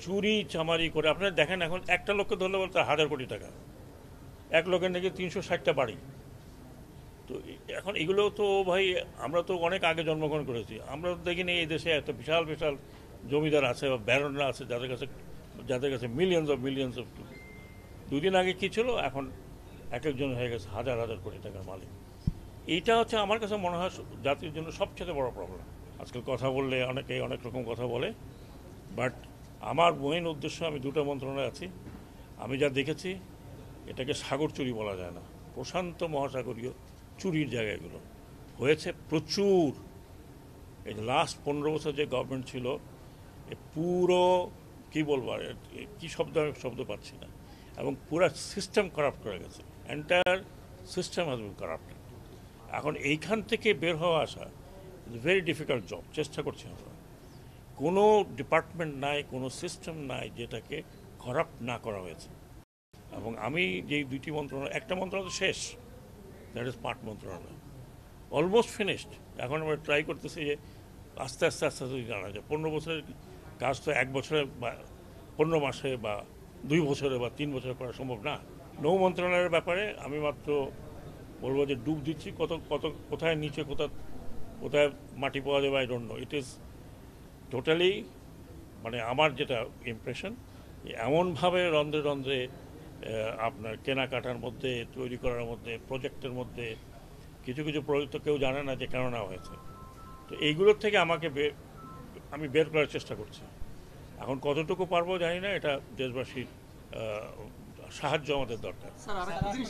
চুরি চামারি করে আপনারা দেখেন, এখন একটা লোককে ধরলে বলতে 1,000 কোটি টাকা, এক লোকের নাকি 360টা বাড়ি। তো এখন এগুলো তো ভাই, আমরা তো অনেক আগে জন্মগ্রহণ করেছি, আমরা তো দেখিনি এই দেশে এত বিশাল বিশাল জমিদার আছে বা ব্যারনরা আছে যাদের কাছে মিলিয়ন্স অফ। দুদিন আগে কি ছিল, এখন এক একজন হয়ে গেছে হাজার হাজার কোটি টাকার মালিক। এইটা হচ্ছে আমার কাছে মনে হয় জাতির জন্য সবচেয়ে বড় প্রবলেম। আজকাল কথা বললে অনেকে অনেক রকম কথা বলে, বাট আমার মেইন উদ্দেশ্য, আমি দুটো মন্ত্রণালয়ে আছি, আমি যা দেখেছি এটাকে সাগর চুরি বলা যায় না, প্রশান্ত মহাসাগরীয় চুরির জায়গাগুলো হয়েছে প্রচুর। এই যে লাস্ট 15 বছর যে গভর্নমেন্ট ছিল, এ পুরো কি বলবো আর, কী শব্দ পাচ্ছি না, এবং পুরো সিস্টেম করাপ্ট করে গেছে, entire system has been corrupted. এখন এইখান থেকে বের হওয়া আসা ভেরি ডিফিকাল্ট জব। চেষ্টা করছি আমরা, কোনো ডিপার্টমেন্ট নাই, কোনো সিস্টেম নাই যেটাকে করাপ্ট না করা হয়েছে। এবং আমি যেই দুইটি মন্ত্রণালয়, একটা মন্ত্রণালয় শেষ, দ্যাট ইজ পাট মন্ত্রণালয়, অলমোস্ট ফিনিশড। এখন আমরা ট্রাই করতেছি যে আস্তে আস্তে যদি জানা যায় 15 বছরের কাজ তো 1 বছরে বা 15 মাসে বা 2 বছরে বা 3 বছরে করা সম্ভব না। নৌ মন্ত্রণালয়ের ব্যাপারে আমি মাত্র বলবো যে ডুব দিচ্ছি, কোথায় নিচে কোথায় মাটি পাওয়া যাবে I don't know. It is totally, মানে আমার যেটা ইমপ্রেশন, এমনভাবে রন্ধ্রে রন্ধ্রে আপনার কেনাকাটার মধ্যে, তৈরি করার মধ্যে, প্রজেক্টের মধ্যে কিছু কিছু প্রজেক্ট তো কেউ জানে না যে কেন নেওয়া হয়েছে। তো এইগুলোর থেকে আমি বের করার চেষ্টা করছি। এখন কতটুকু পারবো জানি না, এটা দেশবাসীর সাহায্য আমাদের দরকার।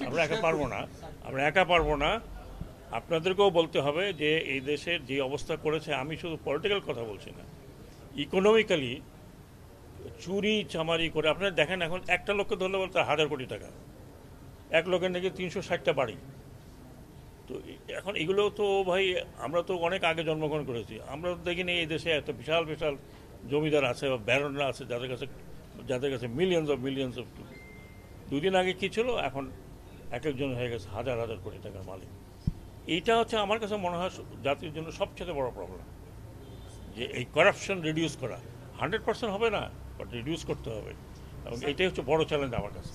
আমরা একা পারবো না, আপনাদেরকেও বলতে হবে যে এই দেশের যে অবস্থা করেছে, আমি শুধু পলিটিক্যাল কথা বলছি না, ইকোনমিক্যালি চুরি চামারি করে আপনারা দেখেন, এখন একটা লোককে ধরলে বলতে 1,000 কোটি টাকা, এক লোকের নাকি 360টা বাড়ি। তো এখন এগুলো তো ভাই, আমরা তো অনেক আগে জন্মগ্রহণ করেছি, আমরা তো দেখিনি এই দেশে এত বিশাল বিশাল জমিদার আছে বা ব্যারনরা আছে যাদের কাছে মিলিয়ন্স অফ। দুদিন আগে কি ছিল, এখন এক একজন হয়ে গেছে হাজার হাজার কোটি টাকার মালিক। এইটা হচ্ছে আমার কাছে মনে হয় জাতির জন্য সবচেয়ে বড় প্রবলেম, যে এই করাপশন রিডিউস করা। 100% হবে না, বাট রিডিউস করতে হবে, এবং এইটাই হচ্ছে বড় চ্যালেঞ্জ আমার কাছে।